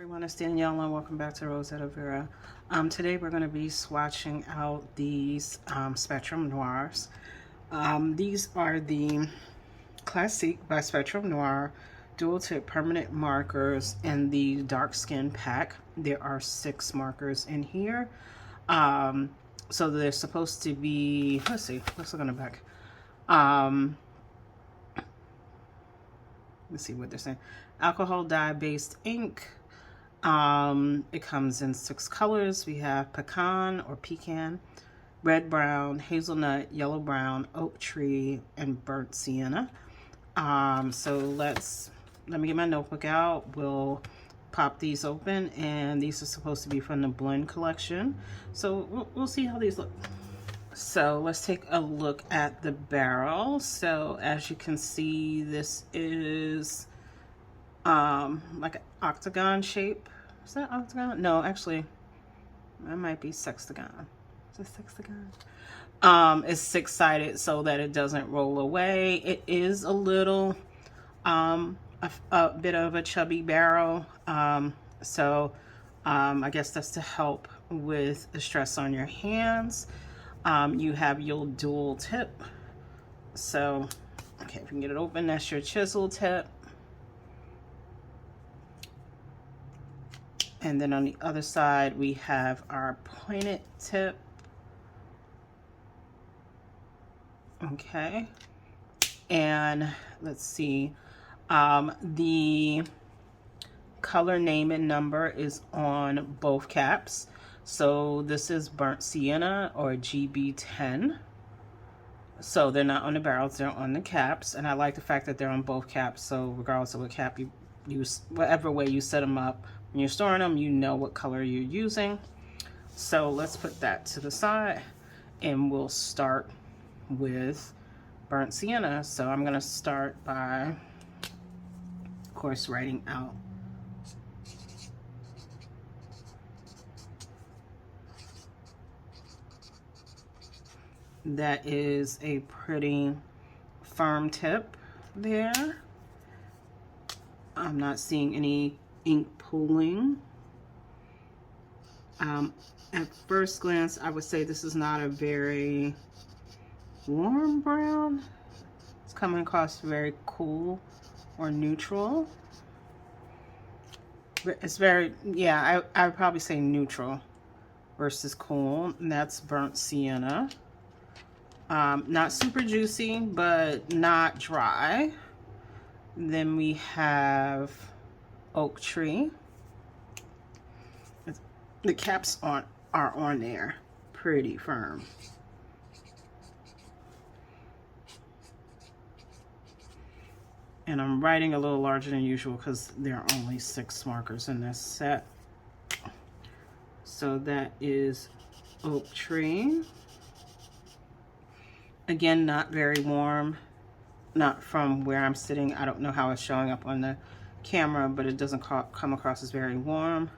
Everyone, it's Danielle and welcome back to Rosetta Vera. Today we're going to be swatching out these Spectrum Noirs. These are the Classique by Spectrum Noir dual tip permanent markers in the dark skin pack. There are 6 markers in here. So they're supposed to be, let's look on the back. Let's see what they're saying. Alcohol dye based ink. It comes in 6 colors. We have pecan, red brown, hazelnut, yellow brown, oak tree, and burnt sienna. So let me get my notebook out. We'll pop these open, and these are supposed to be from the blend collection. So we'll see how these look. So let's take a look at the barrel. So as you can see, this is like an octagon shape. Is that octagon? No, actually, that might be sextagon. Is it sextagon? It's 6-sided so that it doesn't roll away. It is a little, a bit of a chubby barrel. I guess that's to help with the stress on your hands. You have your dual tip. So, okay, if you can get it open, that's your chisel tip. And then on the other side, we have our pointed tip. Okay. And let's see. The color name and number is on both caps. So this is burnt sienna or GB10. So they're not on the barrels, they're on the caps. And I like the fact that they're on both caps. So regardless of what cap you use, whatever way you set them up, when you're storing them, you know what color you're using. So let's put that to the side and we'll start with burnt sienna. So I'm going to start by, of course, writing out that is a pretty firm tip there. I'm not seeing any ink pooling. At first glance, I would say this is not a very warm brown. It's coming across very cool or neutral. It's very, yeah, I would probably say neutral versus cool. And that's burnt sienna. Not super juicy, but not dry. Then we have oak tree. The caps are on there, pretty firm. And I'm writing a little larger than usual because there are only 6 markers in this set. So that is oak tree. Again, not very warm, not from where I'm sitting. I don't know how it's showing up on the camera, but it doesn't come across as very warm.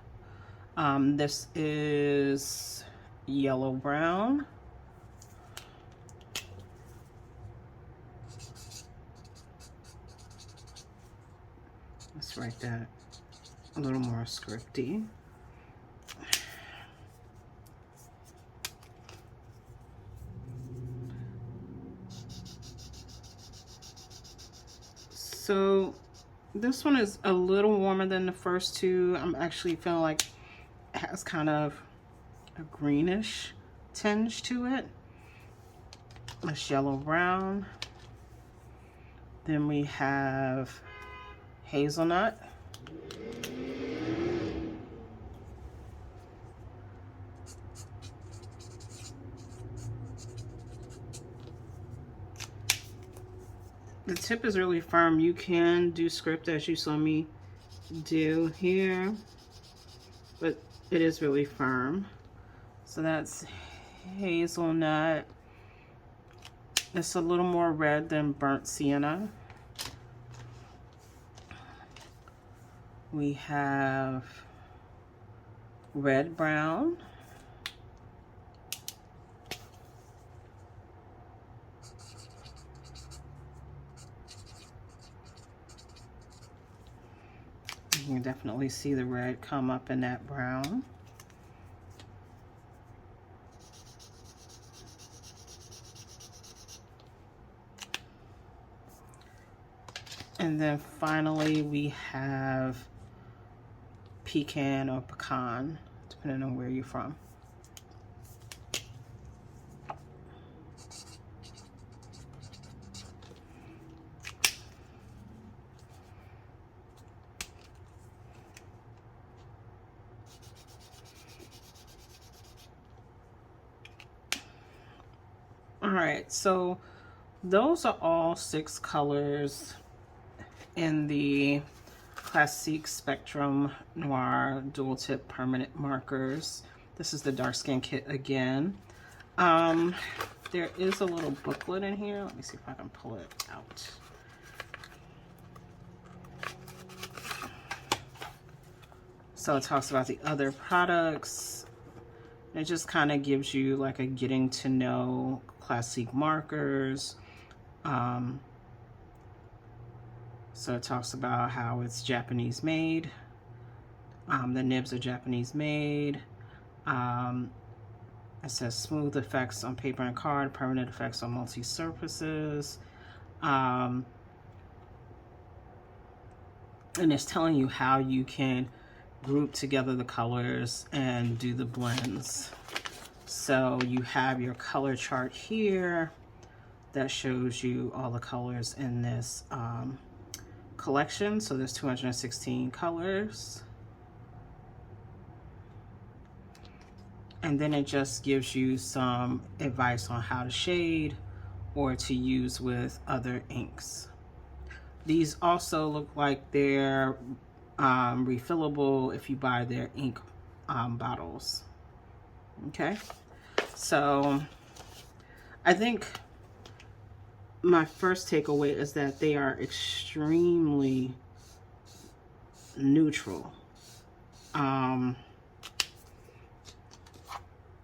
This is yellow brown. Let's write that a little more scripty. So this one is a little warmer than the first 2. I'm actually feeling like it has kind of a greenish tinge to it. That's yellow brown. Then we have hazelnut. The tip is really firm. You can do script as you saw me do here, but it is really firm. So that's hazelnut. It's a little more red than burnt sienna. We have red brown. You can definitely see the red come up in that brown. And then finally we have pecan or pecan, depending on where you're from. All right, so those are all 6 colors in the Classique Spectrum Noir dual tip permanent markers. This is the dark skin kit again. There is a little booklet in here. Let me see if I can pull it out. So it talks about the other products. It just kind of gives you like a getting to know Classique markers. So it talks about how it's Japanese made. The nibs are Japanese made. It says smooth effects on paper and card, permanent effects on multi-surfaces. And it's telling you how you can group together the colors and do the blends. So you have your color chart here that shows you all the colors in this collection. So there's 216 colors. And then it just gives you some advice on how to shade or to use with other inks. These also look like they're refillable if you buy their ink bottles. Okay, so I think my first takeaway is that they are extremely neutral. And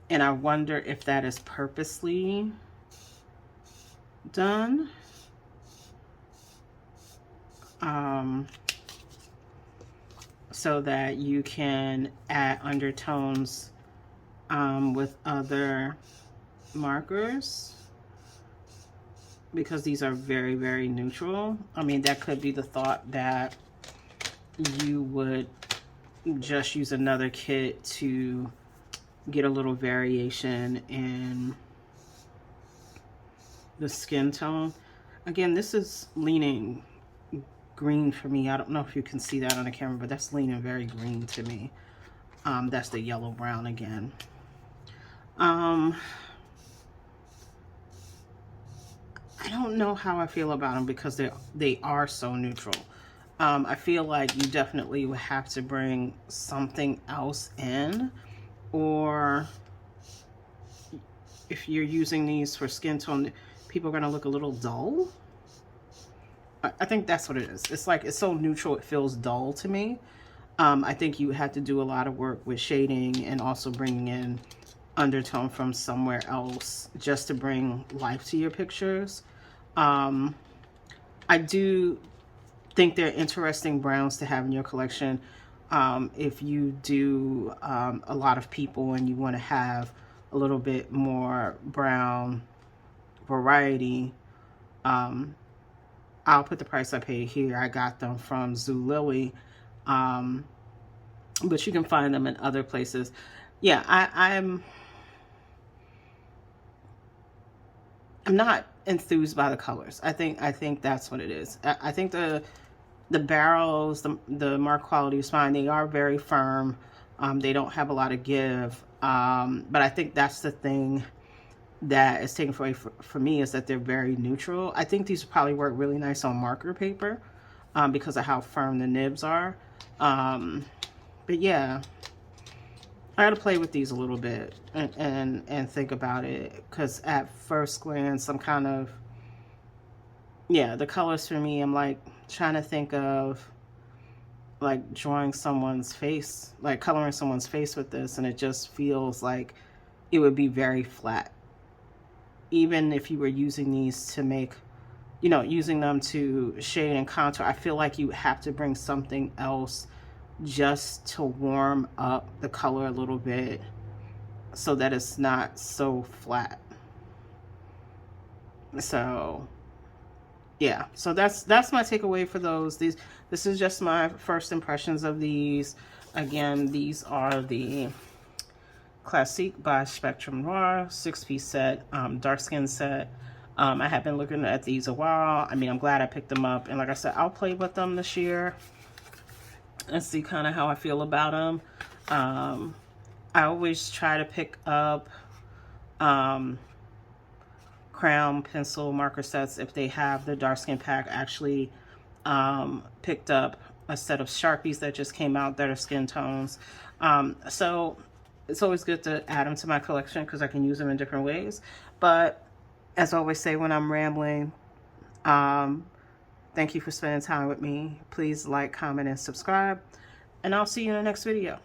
I wonder if that is purposely done. So that you can add undertones with other markers, because these are very, very neutral. I mean, that could be the thought that you would just use another kit to get a little variation in the skin tone. Again, this is leaning green for me. I don't know if you can see that on the camera, but that's leaning very green to me. That's the yellow brown again. I don't know how I feel about them because they are so neutral. I feel like you definitely would have to bring something else in, or if you're using these for skin tone, people are going to look a little dull. I think that's what it is. It's like, it's so neutral, it feels dull to me. I think you have to do a lot of work with shading and also bringing in undertone from somewhere else just to bring life to your pictures. I do think they're interesting browns to have in your collection. If you do a lot of people and you want to have a little bit more brown variety, I'll put the price I paid here. I got them from Zulily, but you can find them in other places. Yeah, I'm not enthused by the colors. I think that's what it is. I think the barrels, the mark quality is fine. They are very firm. They don't have a lot of give. But I think that's the thing that is taken away for me, is that they're very neutral. I think these probably work really nice on marker paper because of how firm the nibs are. But yeah, I got to play with these a little bit and think about it, because at first glance, I'm kind of, yeah, the colors for me, I'm like trying to think of like drawing someone's face, like coloring someone's face with this, and it just feels like it would be very flat. Even if you were using these to make, you know, using them to shade and contour, I feel like you have to bring something else just to warm up the color a little bit so that it's not so flat. So yeah, so that's my takeaway for those. This is just my first impressions of these. Again, these are the Classique by Spectrum Noir 6-piece set, dark skin set. I have been looking at these a while. I mean, I'm glad I picked them up, and like I said, I'll play with them this year and see kind of how I feel about them. I always try to pick up crayon pencil marker sets if they have the dark skin pack. Actually picked up a set of Sharpies that just came out that are skin tones. So it's always good to add them to my collection because I can use them in different ways. But as I always say when I'm rambling, thank you for spending time with me. Please like, comment, and subscribe. And I'll see you in the next video.